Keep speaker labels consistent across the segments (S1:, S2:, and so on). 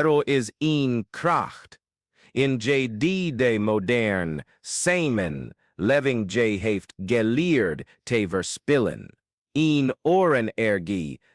S1: is een kracht. In de modern, Semen, leving heeft geleerd te verspillen. Een oren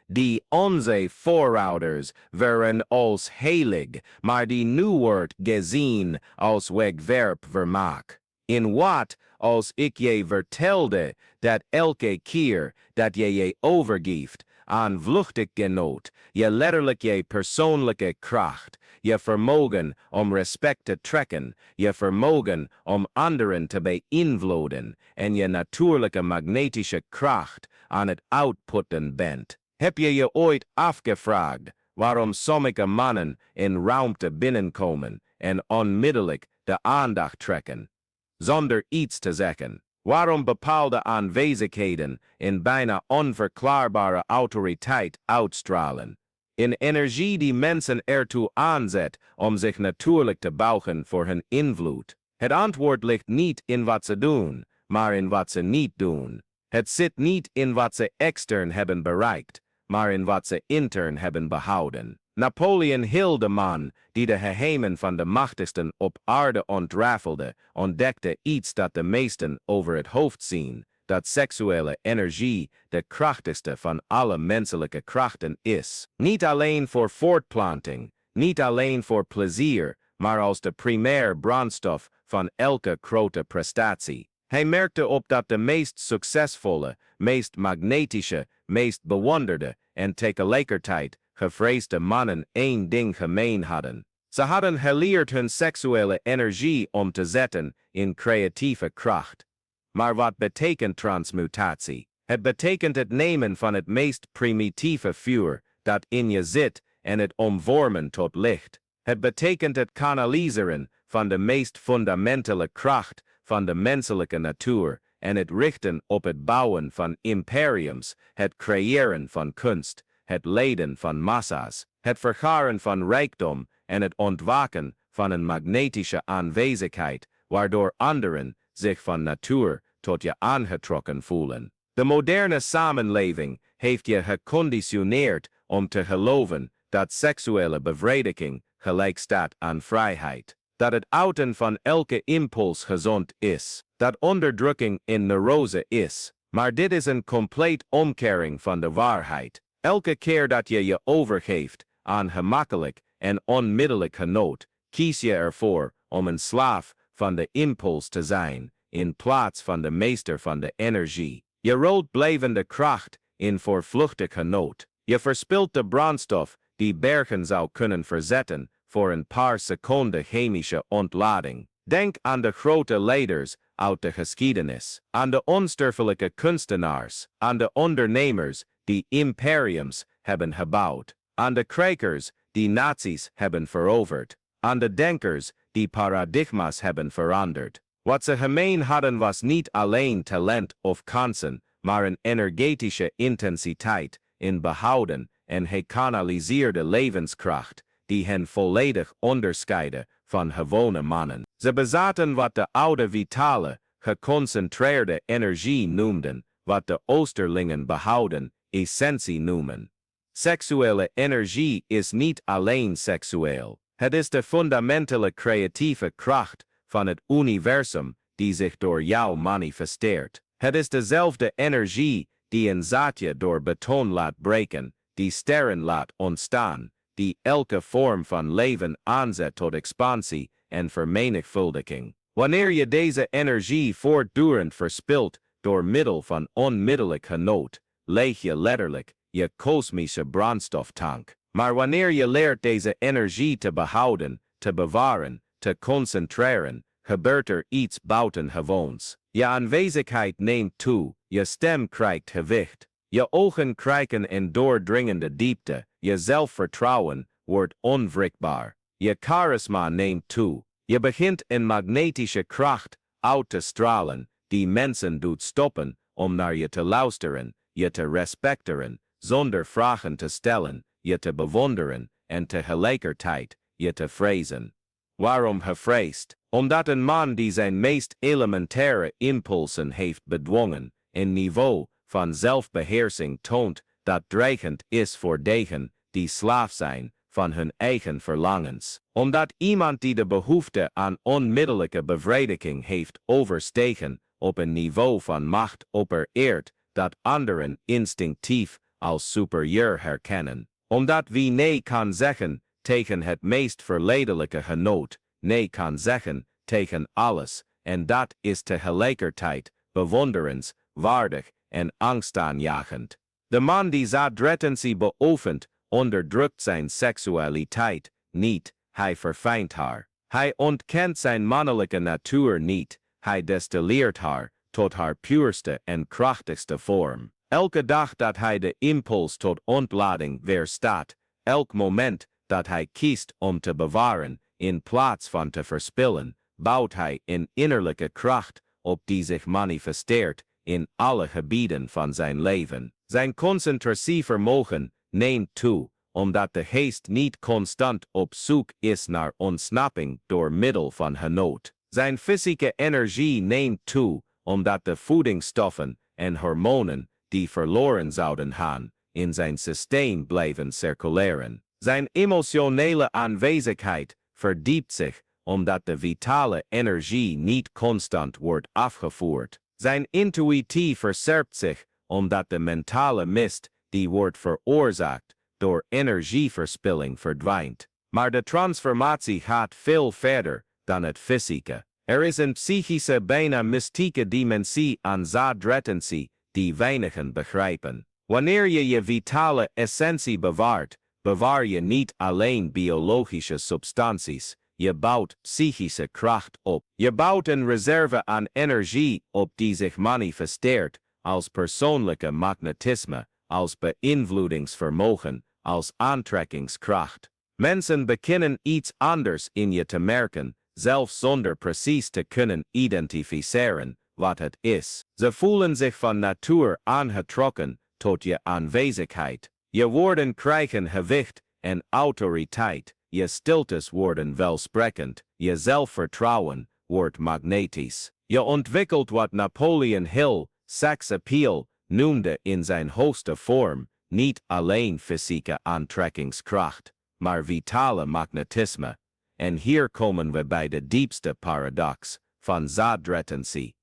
S1: die onze voorouders waren als heilig, maar die nu wordt gezien als wegwerp vermaak. In wat, als ik je vertelde, dat elke keer dat je overgeeft aan vluchtig genot, je letterlijk je persoonlijke kracht, je vermogen om respect te trekken, je vermogen om anderen te beïnvloeden en je natuurlijke magnetische kracht aan het outputten bent. Heb je je ooit afgevraagd waarom sommige mannen in ruimte binnenkomen en onmiddellijk de aandacht trekken, zonder iets te zeggen? Waarom bepaalde aanwezigheden in bijna onverklaarbare autoriteit uitstralen? In energie die mensen ertoe aanzet om zich natuurlijk te buigen voor hun invloed. Het antwoord ligt niet in wat ze doen, maar in wat ze niet doen. Het zit niet in wat ze extern hebben bereikt, maar in wat ze intern hebben behouden. Napoleon Hill, de man die de geheimen van de machtigsten op aarde ontrafelde, ontdekte iets dat de meesten over het hoofd zien, dat seksuele energie de krachtigste van alle menselijke krachten is. Niet alleen voor voortplanting, niet alleen voor plezier, maar als de primair brandstof van elke grote prestatie. Hij merkte op dat de meest succesvolle, meest magnetische, meest bewonderde en tegelijkertijd gevreesde mannen één ding gemeen hadden. Ze hadden geleerd hun seksuele energie om te zetten in creatieve kracht. Maar wat betekent transmutatie? Het betekent het nemen van het meest primitieve vuur dat in je zit en het omvormen tot licht. Het betekent het kanaliseren van de meest fundamentele kracht van de menselijke natuur en het richten op het bouwen van imperiums, het creëren van kunst, het leiden van massa's, het vergaren van rijkdom en het ontwaken van een magnetische aanwezigheid, waardoor anderen zich van natuur tot je aangetrokken voelen. De moderne samenleving heeft je geconditioneerd om te geloven dat seksuele bevrediging gelijk staat aan vrijheid. Dat het uiten van elke impuls gezond is, dat onderdrukking een neurose is. Maar dit is een compleet omkering van de waarheid. Elke keer dat je je overgeeft aan gemakkelijk en onmiddellijk genot, kies je ervoor om een slaaf van de impuls te zijn, in plaats van de meester van de energie. Je rolt blijvende kracht in voor vluchtig genot. Je verspilt de brandstof die bergen zou kunnen verzetten voor een paar seconden chemische ontlading. Denk aan de grote leiders uit de geschiedenis, aan de onsterfelijke kunstenaars, aan de ondernemers die imperiums hebben gebouwd, aan de krijgers die naties hebben veroverd, aan de denkers die paradigma's hebben veranderd. Wat ze gemeen hadden was niet alleen talent of kansen, maar een energetische intensiteit in behouden en gekanaliseerde levenskracht die hen volledig onderscheidde van gewone mannen. Ze bezaten wat de oude vitale, geconcentreerde energie noemden, wat de Oosterlingen behouden essentie noemen. Seksuele energie is niet alleen seksueel. Het is de fundamentele creatieve kracht van het universum die zich door jou manifesteert. Het is dezelfde energie die een zaadje door beton laat breken, die sterren laat ontstaan, die elke vorm van leven aanzet tot expansie en vermenigvuldiging. Wanneer je deze energie voortdurend verspilt door middel van onmiddellijk genot, leeg je letterlijk je kosmische brandstoftank. Maar wanneer je leert deze energie te behouden, te bewaren, te concentreren, gebeurt er iets buitengewoons. Je aanwezigheid neemt toe, je stem krijgt gewicht, je ogen krijgen een doordringende diepte, je zelfvertrouwen wordt onwrikbaar, je charisma neemt toe, je begint een magnetische kracht uit te stralen die mensen doet stoppen om naar je te luisteren, je te respecteren, zonder vragen te stellen, je te bewonderen en tegelijkertijd je te vrezen. Waarom gevreesd? Omdat een man die zijn meest elementaire impulsen heeft bedwongen, een niveau van zelfbeheersing toont dat dreigend is voor degen die slaaf zijn van hun eigen verlangens. Omdat iemand die de behoefte aan onmiddellijke bevrediging heeft overstegen op een niveau van macht opereert dat anderen instinctief als superieur herkennen. Omdat wie nee kan zeggen tegen het meest verleidelijke genot, nee kan zeggen tegen alles, en dat is tegelijkertijd bewonderenswaardig en angstaanjagend. De man die zaadretentie beoefent, onderdrukt zijn seksualiteit niet, hij verfijnt haar. Hij ontkent zijn mannelijke natuur niet, hij destilleert haar tot haar puurste en krachtigste vorm. Elke dag dat hij de impuls tot ontlading weerstaat, elk moment dat hij kiest om te bewaren in plaats van te verspillen, bouwt hij een innerlijke kracht op die zich manifesteert in alle gebieden van zijn leven. Zijn concentratievermogen neemt toe, omdat de geest niet constant op zoek is naar ontsnapping door middel van genot. Zijn fysieke energie neemt toe, omdat de voedingsstoffen en hormonen die verloren zouden gaan, in zijn systeem blijven circuleren. Zijn emotionele aanwezigheid verdiept zich, omdat de vitale energie niet constant wordt afgevoerd. Zijn intuïtie verserpt zich, omdat de mentale mist die wordt veroorzaakt door energieverspilling verdwijnt. Maar de transformatie gaat veel verder dan het fysieke. Er is een psychische, bijna mystieke dimensie aan zaadretentie die weinigen begrijpen. Wanneer je je vitale essentie bewaart, bewaar je niet alleen biologische substanties, je bouwt psychische kracht op. Je bouwt een reserve aan energie op die zich manifesteert als persoonlijke magnetisme, als beïnvloedingsvermogen, als aantrekkingskracht. Mensen beginnen iets anders in je te merken, zelfs zonder precies te kunnen identificeren wat het is. Ze voelen zich van natuur aangetrokken tot je aanwezigheid. Je woorden krijgen gewicht en autoriteit. Je stiltes worden welsprekend. Je zelfvertrouwen wordt magnetisch. Je ontwikkelt wat Napoleon Hill sex appeal noemde in zijn hoogste vorm, niet alleen fysieke aantrekkingskracht, maar vitale magnetisme. En hier komen we bij de diepste paradox van zaadretentie.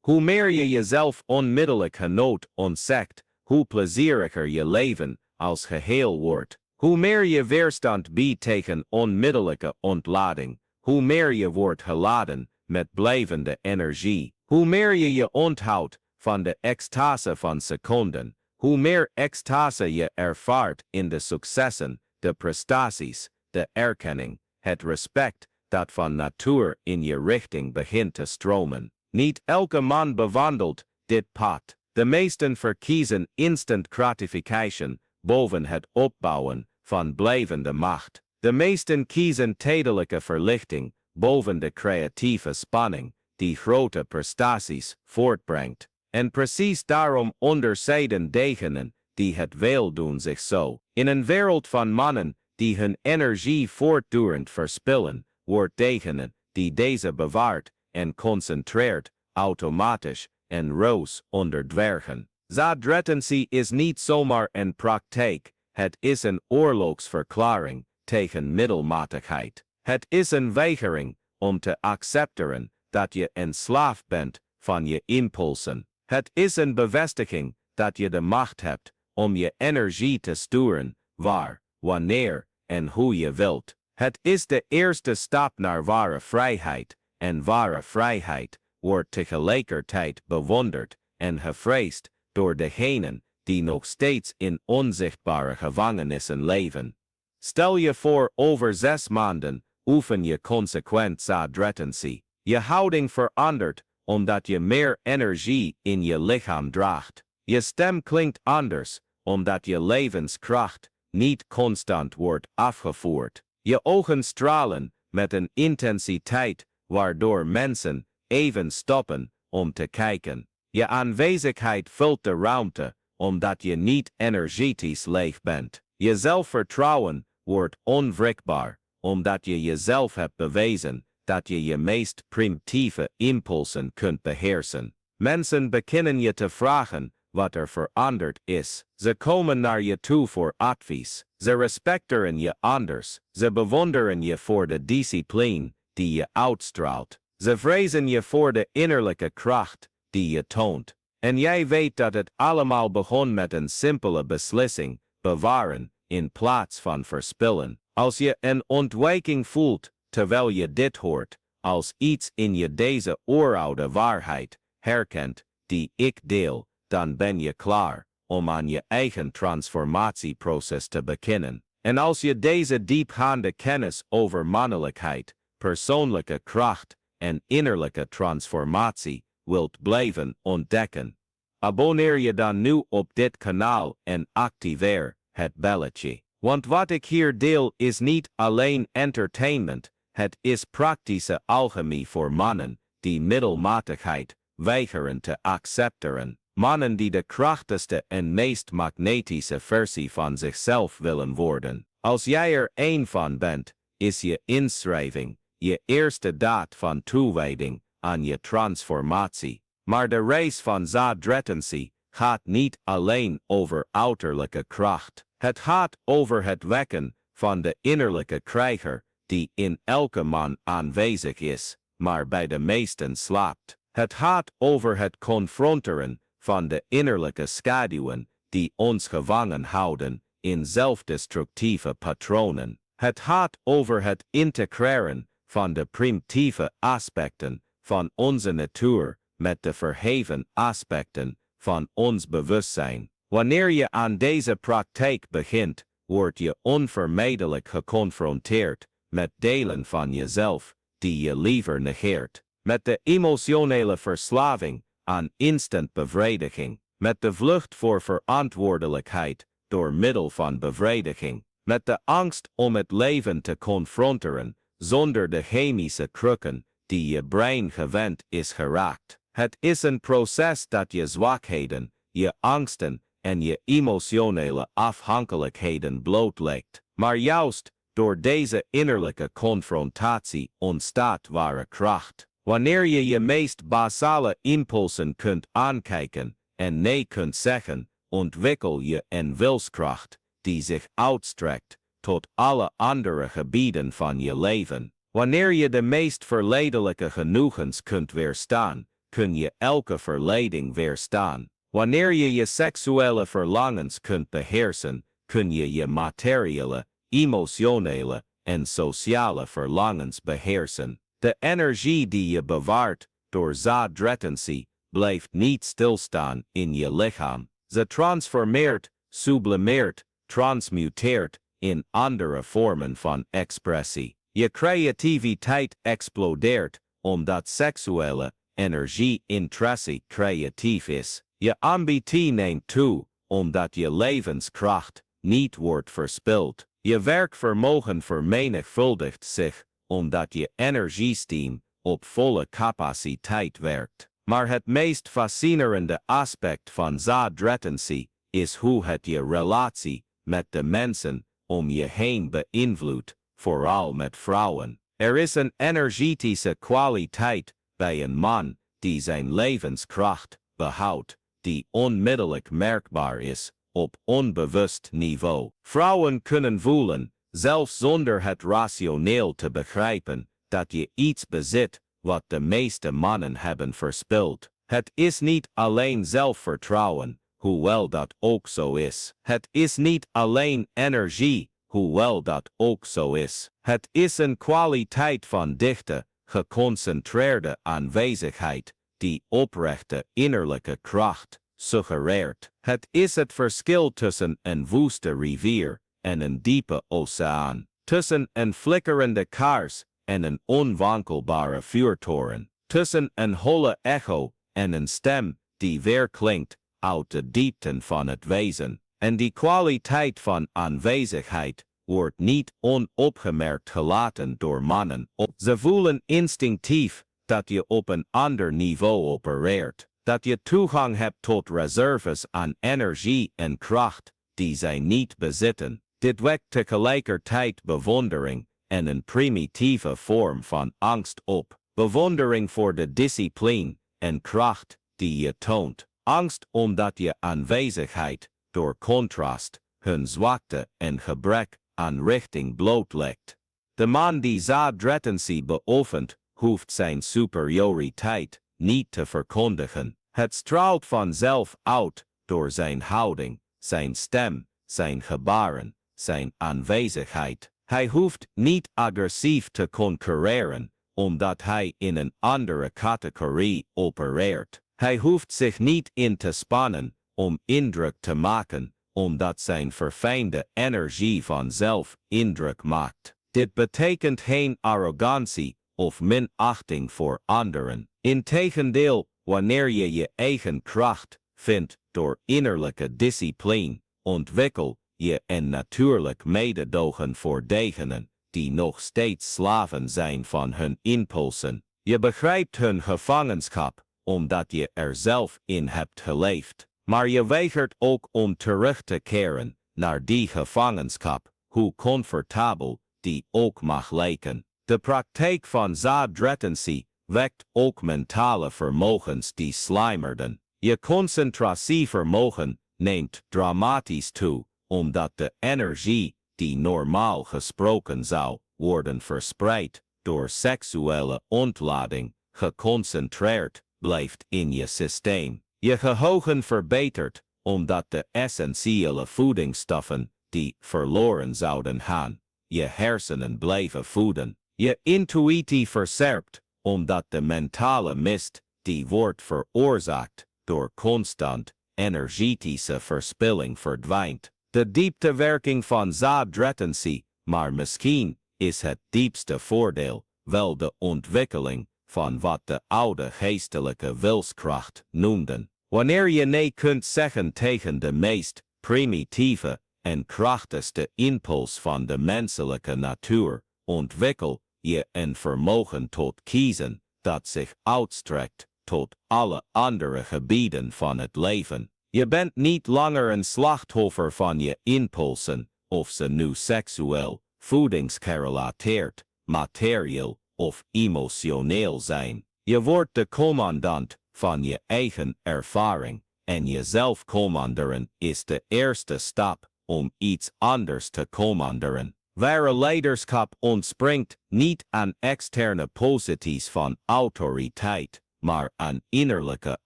S1: Hoe meer je jezelf onmiddellijk genot ontzegt, hoe plezieriger je leven als geheel wordt. Hoe meer je weerstand biedt tegen onmiddellijke ontlading, hoe meer je wordt geladen met blijvende energie. Hoe meer je je onthoudt van de extase van seconden, hoe meer extase je ervaart in de successen, de prestaties, de erkenning, het respect dat van natuur in je richting begint te stromen. Niet elke man bewandelt dit pad. De meesten verkiezen instant gratification boven het opbouwen van blijvende macht. De meesten kiezen tijdelijke verlichting boven de creatieve spanning die grote prestaties voortbrengt. En precies daarom onderscheiden degenen die het wel doen zich zo. In een wereld van mannen die hun energie voortdurend verspillen, wordt degenen die deze bewaart en concentreert automatisch en roos onder dwergen. Zaadretentie is niet zomaar een praktijk, het is een oorlogsverklaring tegen middelmatigheid. Het is een weigering om te accepteren dat je een slaaf bent van je impulsen. Het is een bevestiging dat je de macht hebt om je energie te sturen, waar, wanneer en hoe je wilt. Het is de eerste stap naar ware vrijheid, en ware vrijheid wordt tegelijkertijd bewonderd en gevreesd door degenen die nog steeds in onzichtbare gevangenissen leven. Stel je voor, over 6 maanden oefen je consequent zaadretentie. Je houding verandert omdat je meer energie in je lichaam draagt. Je stem klinkt anders omdat je levenskracht niet constant wordt afgevoerd. Je ogen stralen met een intensiteit waardoor mensen even stoppen om te kijken. Je aanwezigheid vult de ruimte omdat je niet energetisch leeg bent. Je zelfvertrouwen wordt onwrikbaar omdat je jezelf hebt bewezen dat je je meest primitieve impulsen kunt beheersen. Mensen beginnen je te vragen wat veranderd is. Ze komen naar je toe voor advies. Ze respecteren je anders. Ze bewonderen je voor de discipline die je uitstraalt. Ze vrezen je voor de innerlijke kracht die je toont. En jij weet dat het allemaal begon met een simpele beslissing: bewaren in plaats van verspillen. Als je een ontwijking voelt terwijl je dit hoort, als iets in je deze oeroude waarheid herkent die ik deel, dan ben je klaar om aan je eigen transformatieproces te beginnen. En als je deze diepgaande kennis over mannelijkheid, persoonlijke kracht en innerlijke transformatie wilt blijven ontdekken, abonneer je dan nu op dit kanaal en activeer het belletje. Want wat ik hier deel is niet alleen entertainment, het is praktische alchemie voor mannen die middelmatigheid weigeren te accepteren. Mannen die de krachtigste en meest magnetische versie van zichzelf willen worden. Als jij er één van bent, is je inschrijving je eerste daad van toewijding aan je transformatie. Maar de reis van Zaadretentie gaat niet alleen over uiterlijke kracht. Het gaat over het wekken van de innerlijke krijger die in elke man aanwezig is, maar bij de meesten slaapt. Het gaat over het confronteren van de innerlijke schaduwen die ons gevangen houden in zelfdestructieve patronen. Het gaat over het integreren van de primitieve aspecten van onze natuur met de verheven aspecten van ons bewustzijn. Wanneer je aan deze praktijk begint, word je onvermijdelijk geconfronteerd met delen van jezelf die je liever negeert. Met de emotionele verslaving aan instant bevrediging, met de vlucht voor verantwoordelijkheid door middel van bevrediging, met de angst om het leven te confronteren zonder de chemische krukken die je brein gewend is geraakt. Het is een proces dat je zwakheden, je angsten en je emotionele afhankelijkheden blootlegt. Maar juist door deze innerlijke confrontatie ontstaat ware kracht. Wanneer je je meest basale impulsen kunt aankijken en nee kunt zeggen, ontwikkel je een wilskracht die zich uitstrekt tot alle andere gebieden van je leven. Wanneer je de meest verleidelijke genoegens kunt weerstaan, kun je elke verleiding weerstaan. Wanneer je je seksuele verlangens kunt beheersen, kun je je materiële, emotionele en sociale verlangens beheersen. De energie die je bewaart door Zaadretentie blijft niet stilstaan in je lichaam. Ze transformeert, sublimeert, transmuteert in andere vormen van expressie. Je creativiteit explodeert omdat seksuele energie intrinsiek creatief is. Je ambitie neemt toe omdat je levenskracht niet wordt verspild. Je werkvermogen vermenigvuldigt zich omdat je energiesteam op volle capaciteit werkt. Maar het meest fascinerende aspect van Zaadretentie is hoe het je relatie met de mensen om je heen beïnvloedt, vooral met vrouwen. Er is een energetische kwaliteit bij een man die zijn levenskracht behoudt, die onmiddellijk merkbaar is op onbewust niveau. Vrouwen kunnen voelen, zelfs zonder het rationeel te begrijpen, dat je iets bezit wat de meeste mannen hebben verspild. Het is niet alleen zelfvertrouwen, hoewel dat ook zo is. Het is niet alleen energie, hoewel dat ook zo is. Het is een kwaliteit van dichte, geconcentreerde aanwezigheid die oprechte innerlijke kracht suggereert. Het is het verschil tussen een woeste rivier en een diepe oceaan, tussen een flikkerende kaars en een onwankelbare vuurtoren, tussen een holle echo en een stem die weerklinkt uit de diepten van het wezen. En die kwaliteit van aanwezigheid wordt niet onopgemerkt gelaten door mannen. Ze voelen instinctief dat je op een ander niveau opereert, dat je toegang hebt tot reserves aan energie en kracht die zij niet bezitten. Dit wekt tegelijkertijd bewondering en een primitieve vorm van angst op. Bewondering voor de discipline en kracht die je toont, angst omdat je aanwezigheid, door contrast, hun zwakte en gebrek aan richting blootlegt. De man die zaadretentie beoefent, hoeft zijn superioriteit niet te verkondigen. Het straalt vanzelf uit door zijn houding, zijn stem, zijn gebaren, zijn aanwezigheid. Hij hoeft niet agressief te concurreren, omdat hij in een andere categorie opereert. Hij hoeft zich niet in te spannen om indruk te maken, omdat zijn verfijnde energie vanzelf indruk maakt. Dit betekent geen arrogantie of minachting voor anderen. Integendeel, wanneer je je eigen kracht vindt door innerlijke discipline, ontwikkel je een natuurlijk mededogen voor degenen die nog steeds slaven zijn van hun impulsen. Je begrijpt hun gevangenschap, omdat je er zelf in hebt geleefd. Maar je weigert ook om terug te keren naar die gevangenschap, hoe comfortabel die ook mag lijken. De praktijk van zaadretentie wekt ook mentale vermogens die slijmerden. Je concentratievermogen neemt dramatisch toe, omdat de energie die normaal gesproken zou worden verspreid door seksuele ontlading geconcentreerd blijft in je systeem. Je geheugen verbetert, omdat de essentiële voedingsstoffen die verloren zouden gaan, je hersenen blijven voeden. Je intuïtie versterkt, omdat de mentale mist die wordt veroorzaakt door constant energetische verspilling verdwijnt. De dieptewerking van zaadretentie, maar misschien is het diepste voordeel wel de ontwikkeling van wat de oude geestelijke wilskracht noemden. Wanneer je nee kunt zeggen tegen de meest primitieve en krachtigste impuls van de menselijke natuur, ontwikkel je een vermogen tot kiezen dat zich uitstrekt tot alle andere gebieden van het leven. Je bent niet langer een slachtoffer van je impulsen, of ze nu seksueel, voedingsgerelateerd, materieel of emotioneel zijn. Je wordt de commandant van je eigen ervaring, en jezelf commanderen is de eerste stap om iets anders te commanderen. Ware leiderschap ontspringt niet aan externe posities van autoriteit, maar aan innerlijke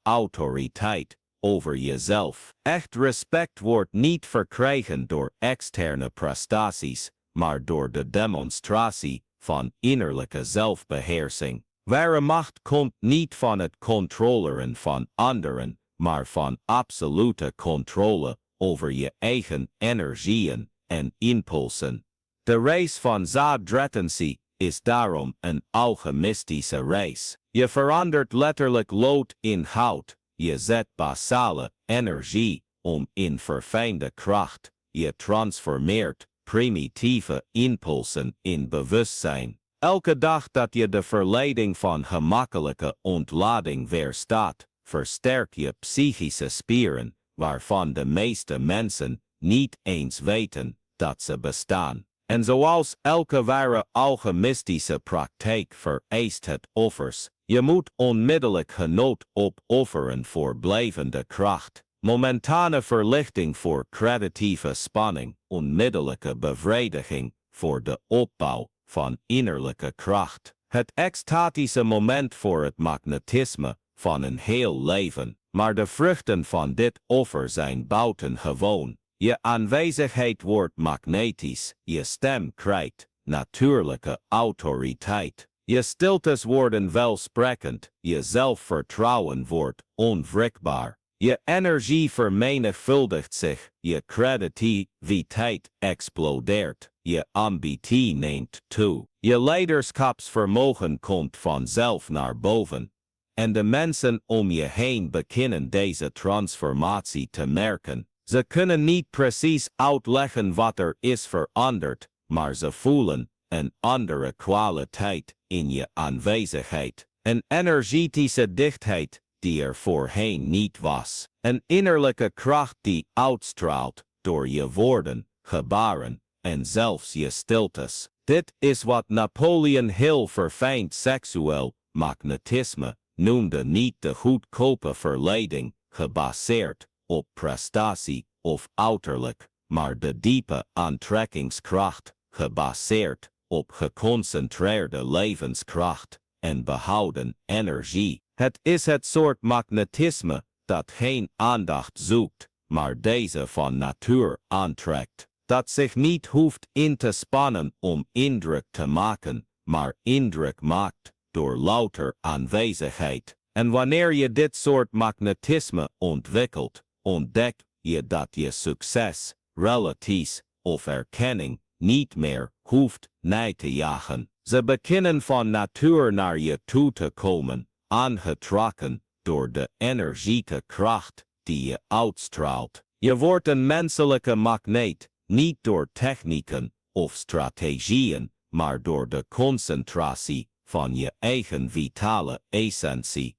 S1: autoriteit over jezelf. Echt respect wordt niet verkregen door externe prestaties, maar door de demonstratie van innerlijke zelfbeheersing. Ware macht komt niet van het controleren van anderen, maar van absolute controle over je eigen energieën en impulsen. De race van zaadretentie is daarom een alchemistische race. Je verandert letterlijk lood in goud. Je zet basale energie om in verfijnde kracht. Je transformeert primitieve impulsen in bewustzijn. Elke dag dat je de verleiding van gemakkelijke ontlading weerstaat, versterk je psychische spieren, waarvan de meeste mensen niet eens weten dat ze bestaan. En zoals elke ware alchemistische praktijk vereist het offers. Je moet onmiddellijk genot opofferen voor blijvende kracht, momentane verlichting voor creatieve spanning, onmiddellijke bevrediging voor de opbouw van innerlijke kracht. Het extatische moment voor het magnetisme van een heel leven. Maar de vruchten van dit offer zijn buitengewoon. Je aanwezigheid wordt magnetisch, je stem krijgt natuurlijke autoriteit. Je stiltes worden welsprekend, je zelfvertrouwen wordt onwrikbaar. Je energie vermenigvuldigt zich, je creativiteit explodeert, je ambitie neemt toe. Je leiderschapsvermogen komt vanzelf naar boven. En de mensen om je heen beginnen deze transformatie te merken. Ze kunnen niet precies uitleggen wat er is veranderd, maar ze voelen een andere kwaliteit in je aanwezigheid. Een energetische dichtheid die er voorheen niet was. Een innerlijke kracht die uitstraalt door je woorden, gebaren en zelfs je stiltes. Dit is wat Napoleon Hill verfijnd seksueel magnetisme noemde, niet de goedkope verleiding
S2: gebaseerd op prestatie of uiterlijk, maar de diepe aantrekkingskracht, gebaseerd op geconcentreerde levenskracht en behouden energie. Het is het soort magnetisme dat geen aandacht zoekt, maar deze van natuur aantrekt, dat zich niet hoeft in te spannen om indruk te maken, maar indruk maakt door louter aanwezigheid. En wanneer je dit soort magnetisme ontwikkelt, ontdek je dat je succes, relaties of erkenning niet meer hoeft na te jagen. Ze beginnen van natuur naar je toe te komen, aangetrokken door de energieke kracht die je uitstraalt. Je wordt een menselijke magneet, niet door technieken of strategieën, maar door de concentratie van je eigen vitale essentie.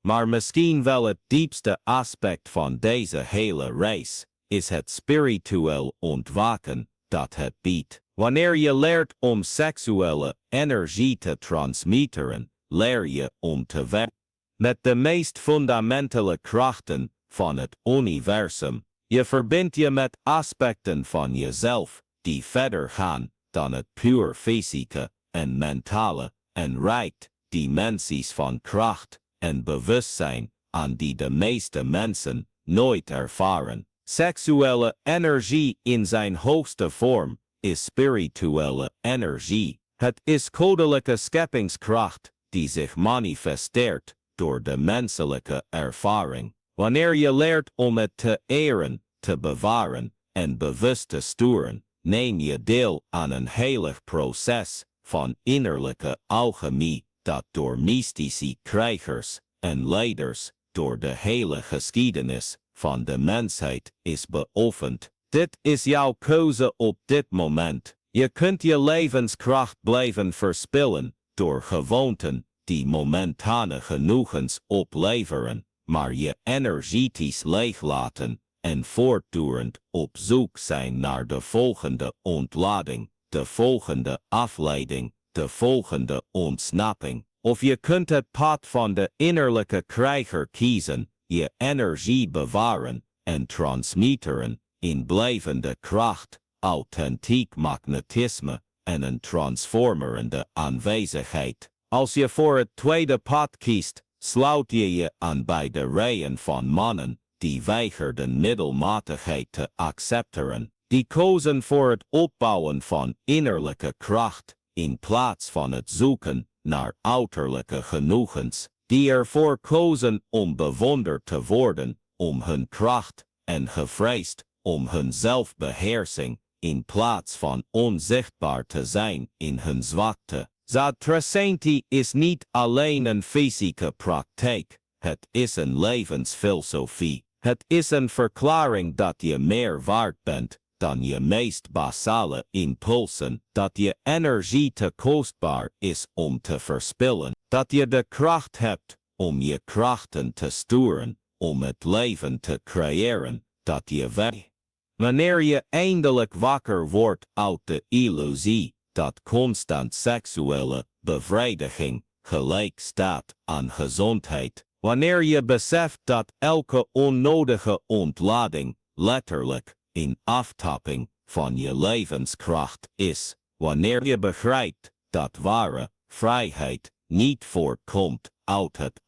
S2: Maar misschien wel het diepste aspect van deze hele reis is het spiritueel ontwaken dat het biedt. Wanneer je leert om seksuele energie te transmitteren, leer je om te werken met de meest fundamentele krachten van het universum. Je verbindt je met aspecten van jezelf die verder gaan dan het puur fysieke en mentale en reikt dimensies van kracht en bewustzijn aan die de meeste mensen nooit ervaren. Seksuele energie in zijn hoogste vorm is spirituele energie. Het is goddelijke scheppingskracht die zich manifesteert door de menselijke ervaring. Wanneer je leert om het te eren, te bewaren en bewust te sturen, neem je deel aan een heilig proces van innerlijke alchemie dat door mystici krijgers en leiders door de hele geschiedenis van de mensheid is beoefend. Dit is jouw keuze op dit moment. Je kunt je levenskracht blijven verspillen door gewoonten die momentane genoegens opleveren, maar je energetisch leeglaten en voortdurend op zoek zijn naar de volgende ontlading, de volgende afleiding, de volgende ontsnapping. Of je kunt het pad van de innerlijke krijger kiezen, je energie bewaren en transmitteren in blijvende kracht, authentiek magnetisme en een transformerende aanwezigheid. Als je voor het tweede pad kiest, sluit je je aan bij de rijen van mannen die weigerden middelmatigheid te accepteren, die kozen voor het opbouwen van innerlijke kracht in plaats van het zoeken naar uiterlijke genoegens, die ervoor kozen om bewonderd te worden om hun kracht en gevreesd om hun zelfbeheersing in plaats van onzichtbaar te zijn in hun zwakte. Zaadretentie is niet alleen een fysieke praktijk, het is een levensfilosofie. Het is een verklaring dat je meer waard bent dan je meest basale impulsen, dat je energie te kostbaar is om te verspillen, dat je de kracht hebt om je krachten te sturen, om het leven te creëren, dat je weet. Wanneer je eindelijk wakker wordt uit de illusie dat constant seksuele bevrediging gelijk staat aan gezondheid, wanneer je beseft dat elke onnodige ontlading letterlijk een aftapping van je levenskracht is, wanneer je begrijpt dat ware vrijheid niet voortkomt uit het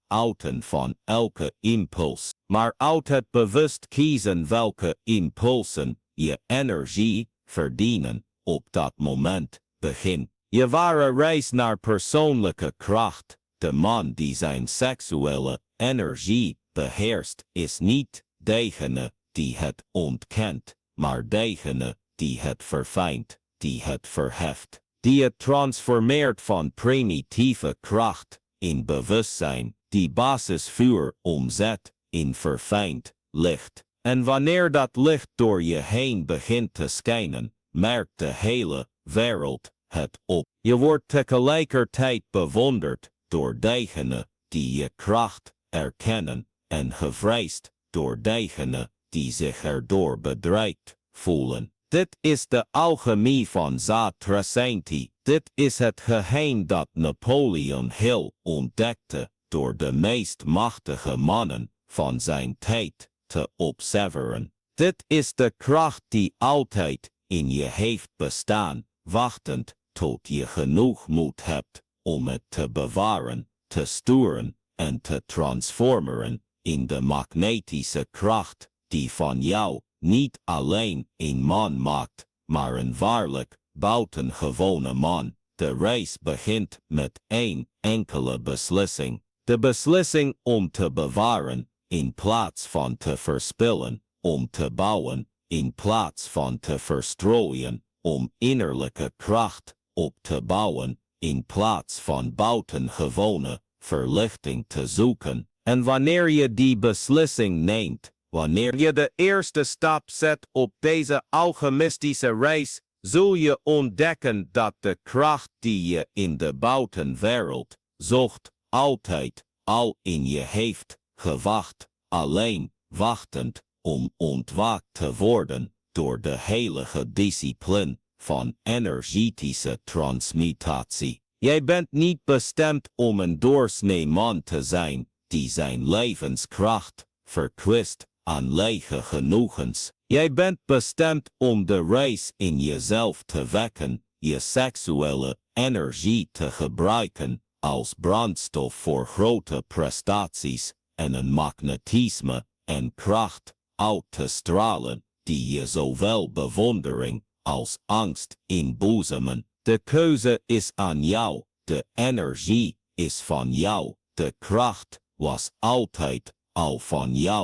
S2: uiten van elke impuls, maar uit het bewust kiezen welke impulsen je energie verdienen, op dat moment begin je ware reis naar persoonlijke kracht. De man die zijn seksuele energie beheerst is niet degene die het ontkent, maar degene die het verfijnt, die het verheft, die het transformeert van primitieve kracht in bewustzijn, die basisvuur omzet in verfijnd licht. En wanneer dat licht door je heen begint te schijnen, merkt de hele wereld het op. Je wordt tegelijkertijd bewonderd door degenen die je kracht erkennen en gevreesd door degenen die zich erdoor bedreigd voelen. Dit is de alchemie van Zaadretentie. Dit is het geheim dat Napoleon Hill ontdekte door de meest machtige mannen van zijn tijd te observeren. Dit is de kracht die altijd in je heeft bestaan, wachtend tot je genoeg moed hebt om het te bewaren, te sturen en te transformeren in de magnetische kracht die van jou niet alleen een man maakt, maar een waarlijk buitengewone man. De reis begint met één enkele beslissing. De beslissing om te bewaren in plaats van te verspillen, om te bouwen in plaats van te verstrooien, om innerlijke kracht op te bouwen in plaats van buitengewone verlichting te zoeken. En wanneer je die beslissing neemt, wanneer je de eerste stap zet op deze alchemistische reis, zul je ontdekken dat de kracht die je in de buitenwereld zocht, altijd al in je heeft gewacht, alleen wachtend om ontwaakt te worden door de heilige discipline van energetische transmutatie. Jij bent niet bestemd om een doorsnee man te zijn die zijn levenskracht verkwist aan lege genoegens. Jij bent bestemd om de reis in jezelf te wekken, je seksuele energie te gebruiken als brandstof voor grote prestaties en een magnetisme en kracht uit te stralen die je zowel bewondering als angst inboezemen. De keuze is aan jou, de energie is van jou, de kracht was altijd al van jou.